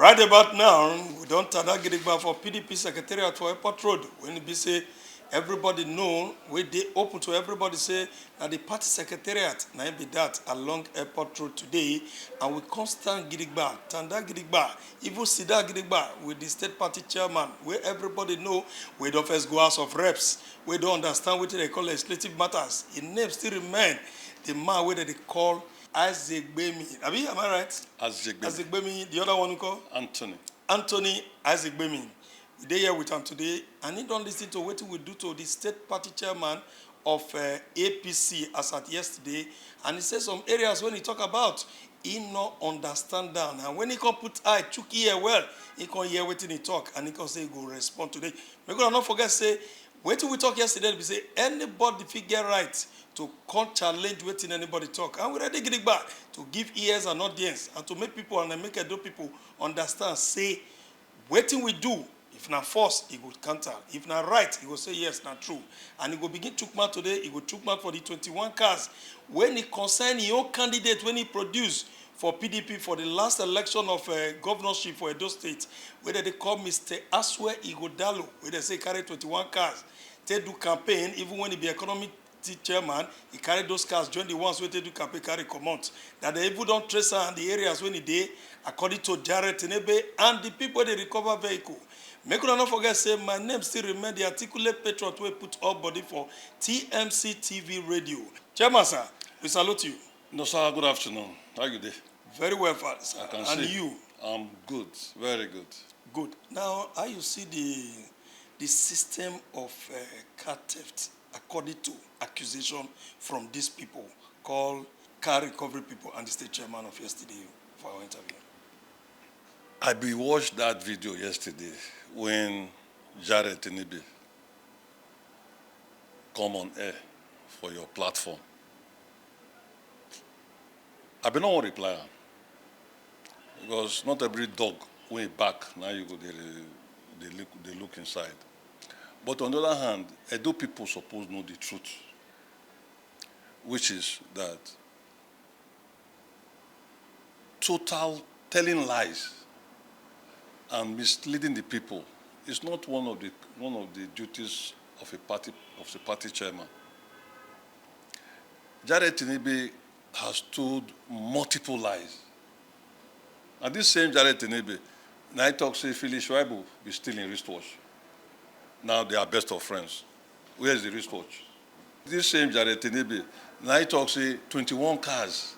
Right about now, we don't turn that gidigba for PDP Secretariat for Airport Road. When it be say everybody know, we they open to everybody say that the party secretariat now be that along Airport Road today, and we constant gidigba, tanda gidigba, even sida gidigba with the state party chairman, where everybody know we don't first go House of Reps, we don't understand what they call legislative matters. His name still remain the man where they call Aziegbemi. Abi, am I right? Aziegbemi. Aziegbemi, the other one who call? Anthony Aziegbemi. They here with him today, and he don't listen to what we do to the state party chairman of APC as at yesterday, and he says some areas when he talk about, he not understand that, and when he can put eye, chook ear well, he can hear what he talk, and he can say he go respond today. We're gonna not forget say, what we talk yesterday, we say anybody figure right to come challenge what anybody talk, and we ready get it back to give ears and audience, and to make people and make Edo people understand, say, waiting we do. If not false, he will counter. If not right, he will say yes, not true. And he will begin to mouth today. He will took mouth for the 21 cars. When he concern his own candidate, when he produced for PDP for the last election of governorship for Edo State, where they call Mr. Asue Ighodalo, where they say carry 21 cars. They do campaign, even when he be economic chairman, he carry those cars, join the ones where they do campaign, carry come out. That they even don't trace her in the areas when he did, according to Jared Tenebe, and the people they recover vehicle. Make sure not forget, say, my name still remain the articulate patriot we put up body for TMC TV radio. Chairman, sir, we salute you. No, sir, good afternoon. How are you doing? Very well, father, sir. And you? I'm good, very good. Good. Now, how you see the system of car theft according to accusation from these people called car recovery people and the state chairman of yesterday for our interview? I watched that video yesterday when Jared Tenebe come on air for your platform. I been not reply because not every dog way back now you go they look inside. But on the other hand, Edo people suppose know the truth, which is that total telling lies and misleading the people is not one of the duties of the party chairman. Jared Tenebe has told multiple lies. And this same Jared Tenebe, now he talks say Phyllis Schreiber is still in wristwatch. Now they are best of friends. Where is the wristwatch? This same Jared Tenebe, now he talks say 21 cars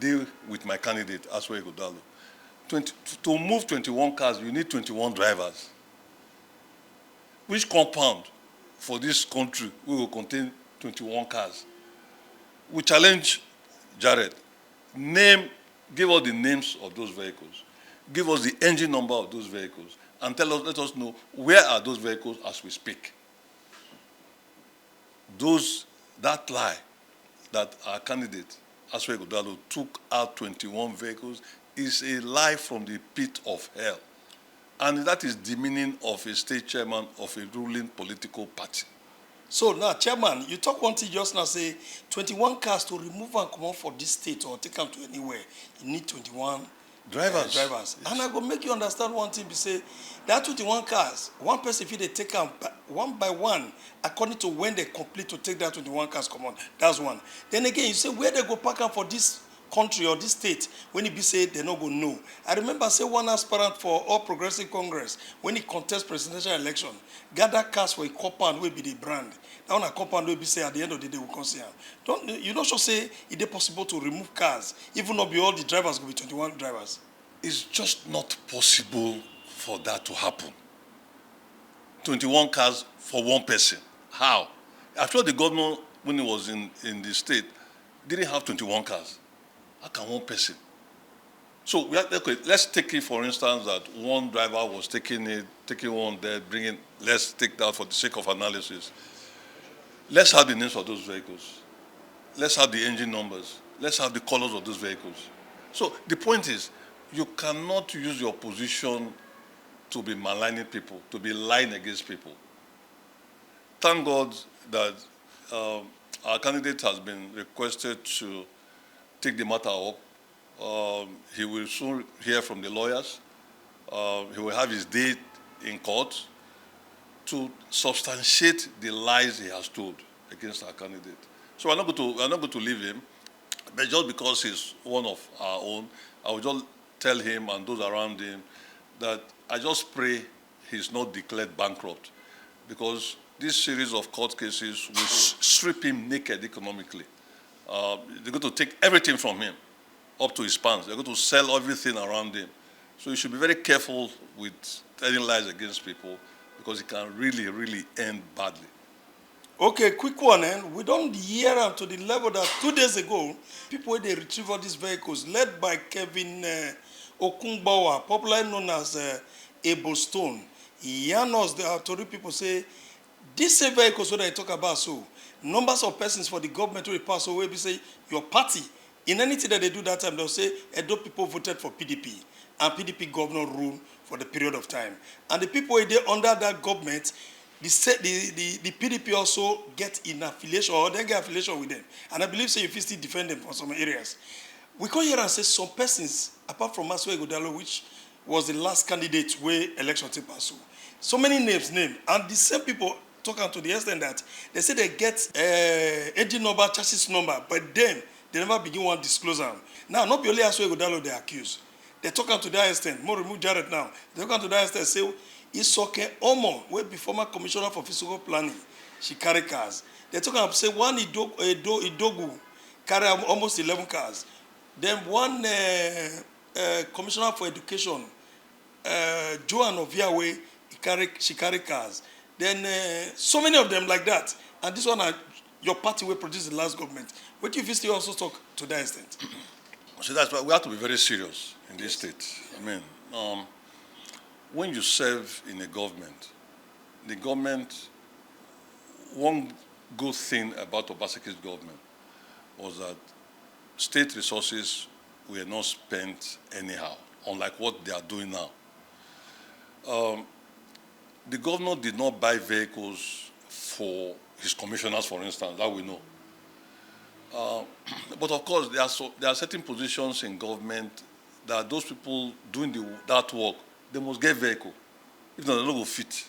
deal with my candidate, Asue Ighodalo. To move 21 cars, you need 21 drivers. Which compound for this country will contain 21 cars? We challenge Jared. Give us the names of those vehicles. Give us the engine number of those vehicles. And let us know where are those vehicles as we speak. That lie that our candidate, Asue Ighodalo, took out 21 vehicles is a lie from the pit of hell. And that is the meaning of a state chairman of a ruling political party. So now, chairman, you talk one thing just now, say 21 cars to remove and come out for this state or take them to anywhere, you need 21 drivers. Yes. And I go make you understand one thing, be say, that 21 cars, one person, if they take them one by one, according to when they complete to take that 21 cars, come on, that's one. Then again, you say, where they go park them for this country or this state, when he be said they're not going to know. I remember say one aspirant for All Progressive Congress, when he contest presidential election, gather cars for a compound will be the brand. Now a compound will be say at the end of the day we can see them. You not sure say it is possible to remove cars, even though be all the drivers will be 21 drivers. It's just not possible for that to happen. 21 cars for one person. How? I'm sure the governor, when he was in the state, didn't have 21 cars. How can one person? So let's take it for instance that one driver was taking one there, let's take that for the sake of analysis. Let's have the names of those vehicles. Let's have the engine numbers. Let's have the colors of those vehicles. So the point is, you cannot use your position to be maligning people, to be lying against people. Thank God that our candidate has been requested to take the matter up He will soon hear from the lawyers. He will have his day in court to substantiate the lies he has told against our candidate. So we're not going to leave him, but just because he's one of our own, I will just tell him and those around him that I just pray he's not declared bankrupt, because this series of court cases will strip him naked economically. They're going to take everything from him, up to his pants. They're going to sell everything around him. So you should be very careful with telling lies against people, because it can really, really end badly. Okay, quick one. We don't hear am to the level that 2 days ago, people they retrieve all these vehicles, led by Kevin Okungbawa, popularly known as Able Stone. He yarn us, the Tory people say, these same vehicles what I talk about, so numbers of persons for the government to pass so we say your party, in anything that they do that time, they'll say Edo people voted for PDP, and PDP governor ruled for the period of time. And the people they under that government, the PDP also get in affiliation, or they get affiliation with them. And I believe so if you still defend them from some areas. We come here and say some persons, apart from Asue Ighodalo, which was the last candidate where election took pass. So many names named, and the same people talking to the extent that they say they get engine number, chassis number, but then they never begin one disclosure. Now, not only Asue Ighodalo they accuse. They talking to that extent, more remove Jared now. They talking to that extent, say, Isoke Omo, will be former commissioner for physical planning. She carry cars. They talking about say one Idogu carry almost 11 cars. Then one commissioner for education, Joan Oviawe, she carry cars. Then so many of them like that. And this one, your party will produce the last government. What do you still also talk to that extent? So that's why we have to be very serious in this state. I mean, when you serve in a government, the government, one good thing about Obaseki's government was that state resources were not spent anyhow, unlike what they are doing now. The governor did not buy vehicles for his commissioners, for instance, that we know. But of course, there are certain positions in government that those people doing that work, they must get vehicle. If not, they don't go fit.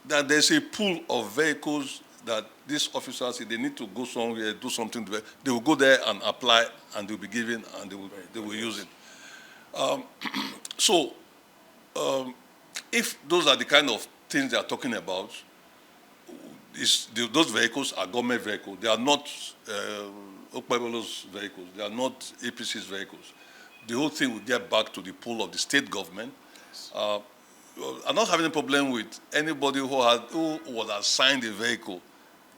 That there's a pool of vehicles that these officers, if they need to go somewhere, do something, they will go there and apply, and they will be given, and they will use it. If those are the kind of things they are talking about, those vehicles are government vehicles. They are not Okpebholo's vehicles. They are not APC's vehicles. The whole thing will get back to the pool of the state government. I'm not having a problem with anybody who was assigned a vehicle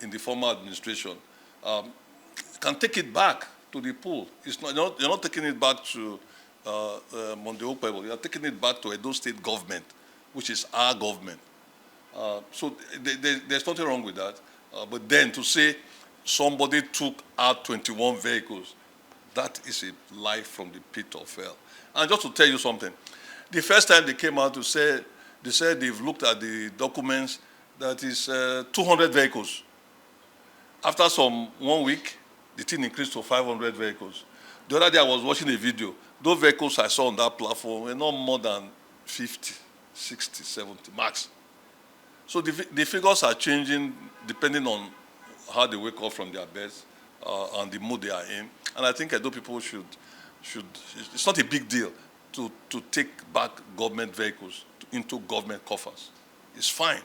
in the former administration. Can take it back to the pool. You're not taking it back to Monday Okpebholo. You're taking it back to Edo State government, which is our government. So there's nothing wrong with that. But then to say somebody took out 21 vehicles, that is a lie from the pit of hell. And just to tell you something, the first time they came out to say, they said they've looked at the documents, that is 200 vehicles. After 1 week, the thing increased to 500 vehicles. The other day I was watching a video. Those vehicles I saw on that platform were not more than 50, 60, 70 max. So the figures are changing depending on how they wake up from their beds and the mood they are in. And I think Edo people should, it's not a big deal to take back government vehicles into government coffers. It's fine,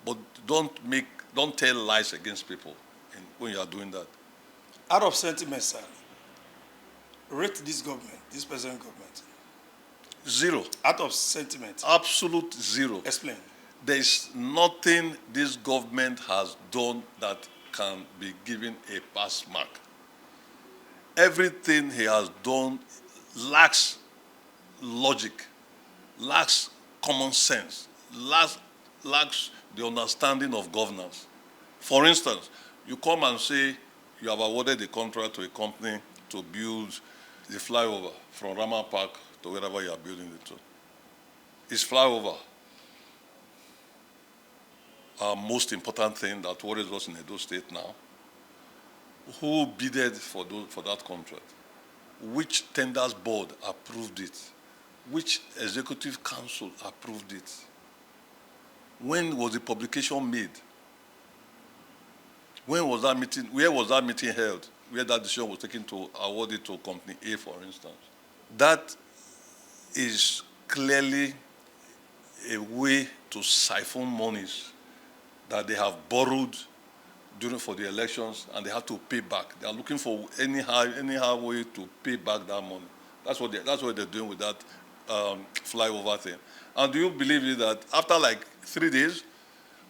but don't tell lies against people when you are doing that. Out of sentiment, sir, rate this government, this present government. 0. Out of sentiment. Absolute 0. Explain. There is nothing this government has done that can be given a pass mark. Everything he has done lacks logic, lacks common sense, lacks the understanding of governance. For instance, you come and say you have awarded a contract to a company to build the flyover from Rama Park to wherever you are building it to. It's flyover. Our most important thing that worries us in Edo State now. Who bidded for that contract? which tenders board approved it, which executive council approved it, when was the publication made, when was that meeting, where was that meeting held, where that decision was taken to award it to company A, for instance. That is clearly a way to siphon monies that they have borrowed for the elections, and they have to pay back. They are looking for anyhow way to pay back that money. That's what they're doing with that flyover thing. And do you believe it that after like 3 days,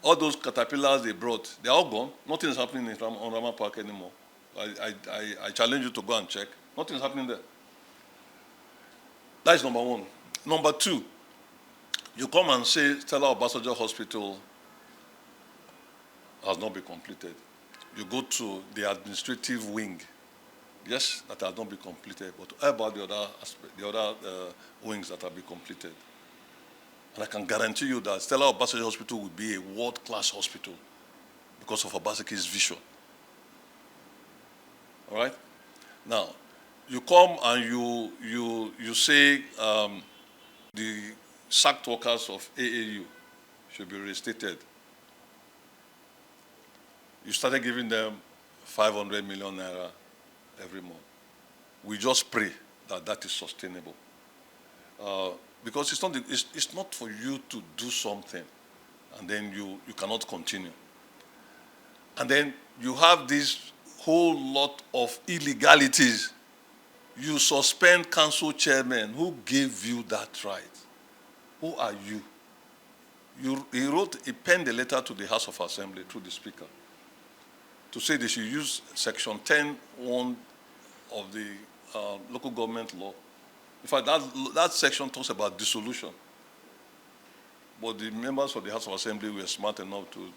all those caterpillars they brought, they're all gone? Nothing is happening on Rama Park anymore. I challenge you to go and check. Nothing is happening there. That is number one. Number two, you come and say Stella Obasanjo Hospital has not been completed. You go to the administrative wing. Yes, that has not been completed, but how about the other wings that have been completed? And I can guarantee you that Stella Obasanjo Hospital will be a world-class hospital because of Obasanjo's vision. All right? Now, you come and you say the sacked workers of AAU should be reinstated. You started giving them 500 million naira every month. We just pray that that is sustainable. Because it's not for you to do something and then you cannot continue. And then you have this whole lot of illegalities. You suspend council chairmen. Who gave you that right? Who are you? He penned a letter to the House of Assembly through the Speaker to say they should use Section 10(1) of the local government law. In fact, that section talks about dissolution. But the members of the House of Assembly were smart enough to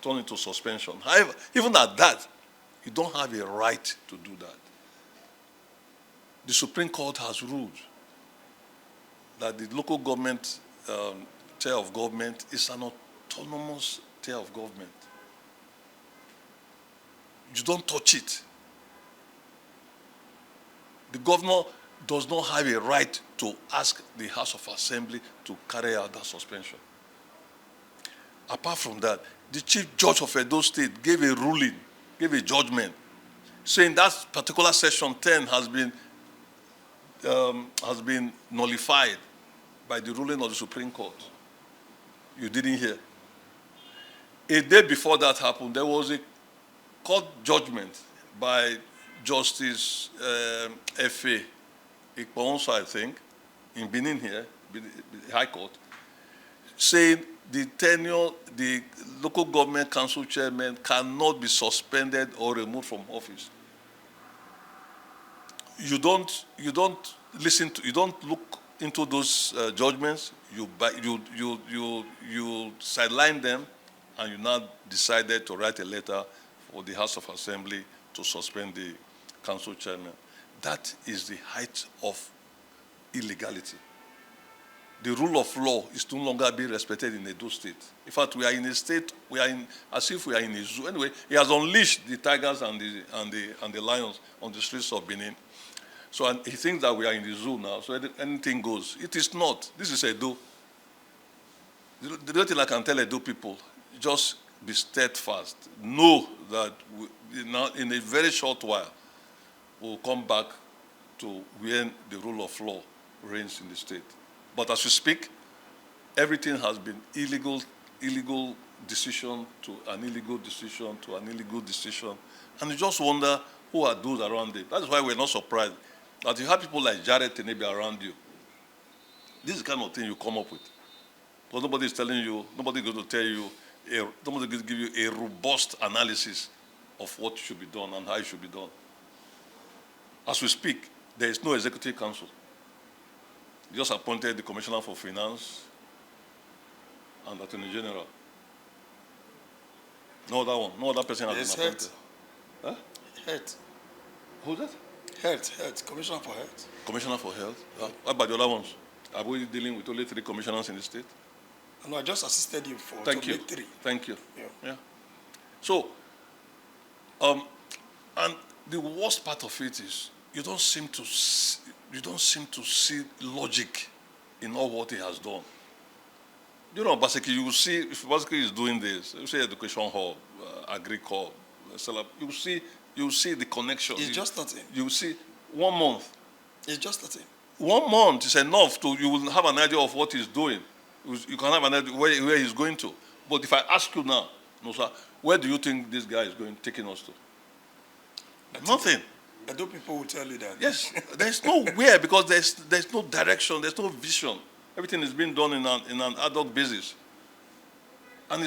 turn it to suspension. However, even at that, you don't have a right to do that. The Supreme Court has ruled that the local government tier of government is an autonomous tier of government. You don't touch it. The governor does not have a right to ask the House of Assembly to carry out that suspension. Apart from that, the Chief Judge of Edo State gave a ruling, gave a judgment, saying that particular Section 10 has been nullified by the ruling of the Supreme Court. You didn't hear. A day before that happened, there was a court judgment by Justice F.A. Ikponso, I think, in Benin here, the High Court, saying the local government council chairman cannot be suspended or removed from office. You don't look into those judgments. You sideline them, and you now decided to write a letter for the House of Assembly to suspend the council chairman. That is the height of illegality. The rule of law is no longer being respected in Edo State. In fact, we are in a state, as if we are in a zoo. Anyway, he has unleashed the tigers and the lions on the streets of Benin. So he thinks that we are in the zoo now, so anything goes. It is not. This is Edo. The only thing I can tell Edo people, just be steadfast. Know that in a very short while, we'll come back to when the rule of law reigns in the state. But as we speak, everything has been illegal decision to an illegal decision to an illegal decision. And you just wonder who are those around it. That's why we're not surprised that you have people like Jared Tenebi around you. This is the kind of thing you come up with. Because nobody is telling you, nobody is going to tell you, nobody is going to give you a robust analysis of what should be done and how it should be done. As we speak, there is no executive council. They just appointed the Commissioner for Finance and Attorney General. No other one. No other person has been appointed. Huh? Health. Who's that? Health. Commissioner for Health. Commissioner for Health. What about the other ones? Are we dealing with only 3 commissioners in the state? No, I just assisted you for Thank you. Make 3. Thank you. Yeah. So, and the worst part of it is you don't seem to see logic in all what he has done. You know, basically, you will see if basically is doing this. You say education hub, agri hub, you see the connection. It's just nothing. You see 1 month. It's just nothing. 1 month is enough to you will have an idea of what he's doing. You can have an idea where he's going to. But if I ask you now, no sir, where do you think this guy is taking us to? Nothing. Edo people will tell you that. Yes, there's nowhere because there's no direction, there's no vision. Everything is being done in an ad hoc basis. And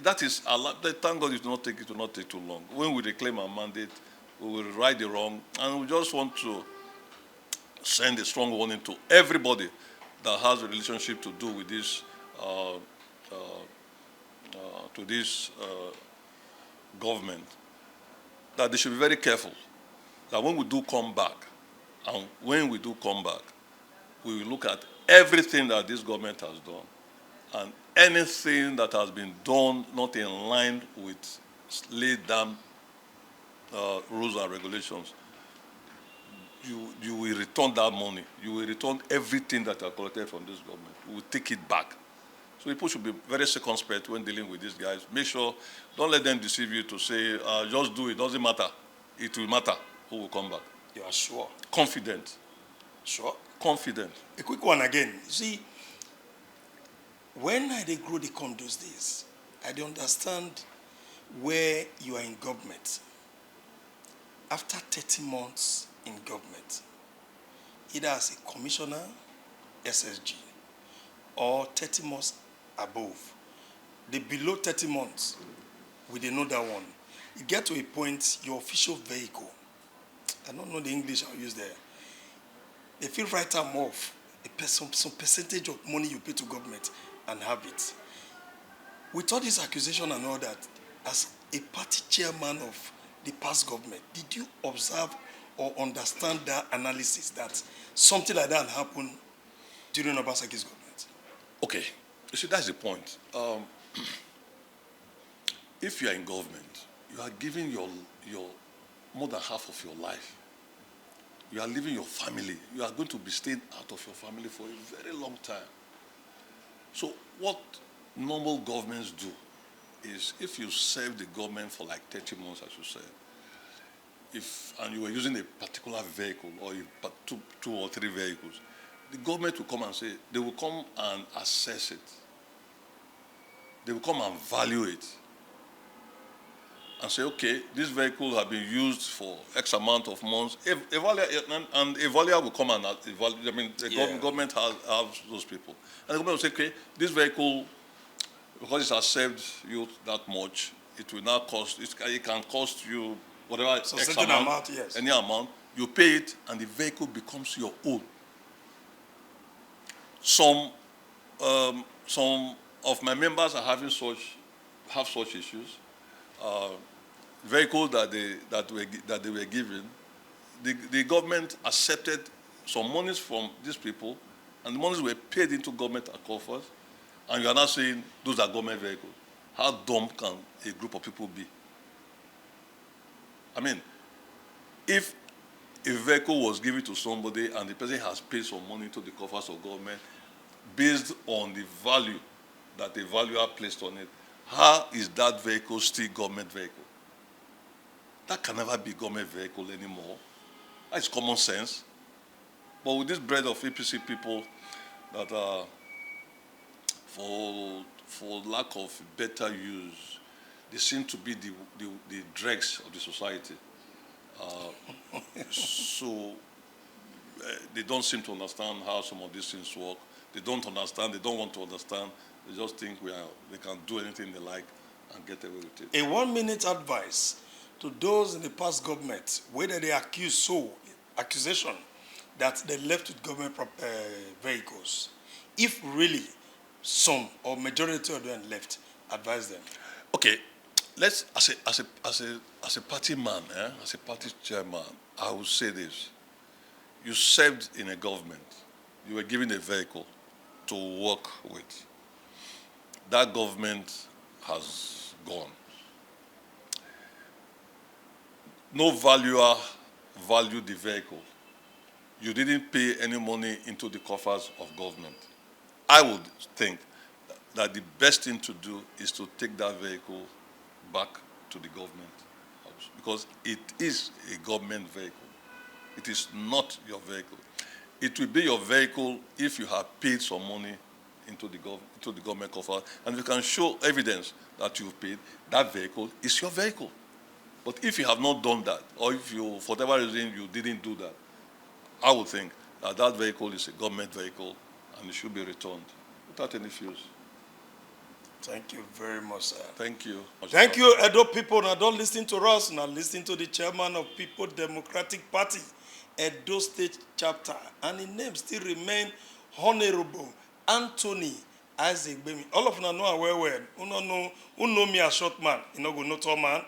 that is a lot. Thank God it will not take too long. When we reclaim our mandate, we will right the wrong, and we just want to send a strong warning to everybody that has a relationship to do with this government, that they should be very careful. That when we do come back, we will look at everything that this government has done, and anything that has been done not in line with laid down rules and regulations. You will return that money. You will return everything that you have collected from this government. We will take it back. So people should be very circumspect when dealing with these guys. Make sure, don't let them deceive you to say, just do it, doesn't matter. It will matter who will come back. You are sure? Confident. Sure? Confident. A quick one again. You see, when I grow they come those days, I don't understand where you are in government. After 30 months in government, either as a commissioner, SSG, or 30 months above, the below 30 months, we didn't know that one. You get to a point, your official vehicle, I don't know the English I'll use there, they feel right time off, some percentage of money you pay to government and have it. With all this accusation and all that, as a party chairman of the past government, did you observe or understand that analysis that something like that happened during Obasanjo's government? Okay, you see, that's the point. If you are in government, you are giving your more than half of your life. You are leaving your family. You are going to be staying out of your family for a very long time. So what normal governments do is, if you serve the government for like 30 months, as you said, and you were using a particular vehicle or two or three vehicles, the government will come and say, they will come and assess it. They will come and value it. And say, okay, this vehicle has been used for X amount of months. And evaluator will come and evaluate. I mean, the government has those people. And the government will say, okay, this vehicle, because it has saved you that much, it will now cost, it can cost you whatever so X amount, yes. Any amount, you pay it, and the vehicle becomes your own. Some of my members are have such issues. Vehicles that they were given, the government accepted some monies from these people, and the monies were paid into government coffers, and you are now saying those are government vehicles. How dumb can a group of people be? I mean, if a vehicle was given to somebody and the person has paid some money to the coffers of government based on the value that the valuer placed on it, how is that vehicle still government vehicle? That can never be government vehicle anymore. That's common sense. But with this breed of APC people that are, for lack of better use, they seem to be the dregs of the society. So they don't seem to understand how some of these things work. They don't understand. They don't want to understand. They just think they can do anything they like and get away with it. A 1-minute advice to those in the past government, whether they accusation that they left with government vehicles. If really some or majority of them left, advise them. Okay, let's as a party man, as a party chairman, I will say this: you served in a government, you were given a vehicle to work with. That government has gone. no valuer valued the vehicle. You didn't pay any money into the coffers of government. I would think that the best thing to do is to take that vehicle back to the government house, because it is a government vehicle. It is not your vehicle. It will be your vehicle if you have paid some money into the government coffers, and you can show evidence that you've paid. That vehicle is your vehicle. But if you have not done that, or if you, for whatever reason, you didn't do that, I would think that that vehicle is a government vehicle and it should be returned without any fees. Thank you very much, sir. Thank you. Thank you, Edo people. Now don't listen to us. Now listen to the chairman of People Democratic Party, Edo State Chapter. And his name still remain Honorable Anthony Aziegbemi. All of you know well. Who know me as short man. You know, go no tall man.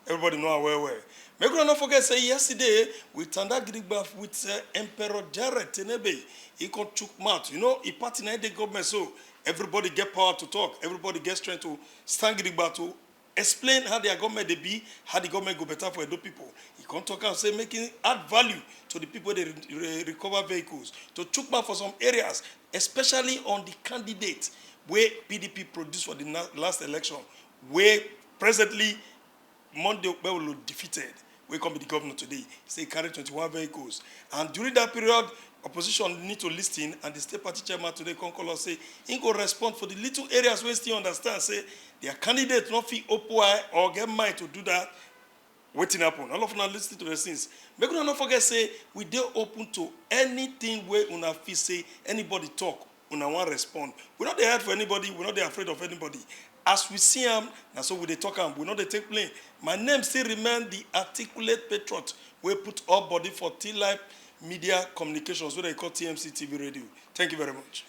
Everybody know well. Make sure not forget, say yesterday, we turned that grigbath with Emperor Jared Tenebe. He got chook mouth. You know, he party in the government, so everybody get power to talk. Everybody get strength to stand grigbath to explain how their government they be, how the government go better for Edo people. He can talk and say making add value to the people that recover vehicles, to chook mouth for some areas, especially on the candidate where PDP produced for the last election, where presently Monday Okpebholo defeated. We come with the governor today. Say he carried 21 vehicles. And during that period, opposition need to listen, and the state party chairman today can call us say he go respond for the little areas where still understand. Say their candidate not feel open or get mind to do that. Waiting happen. All of you now listen to the things. Make you not forget say we dey open to anything where una feel say anybody talk, una want respond. We're not there for anybody. We're not there afraid of anybody. As we see him, and so we dey talk him, we not dey take blame. My name still remain the articulate patriot. We put up body for T-Life Media Communications, what they call TMC TV Radio. Thank you very much.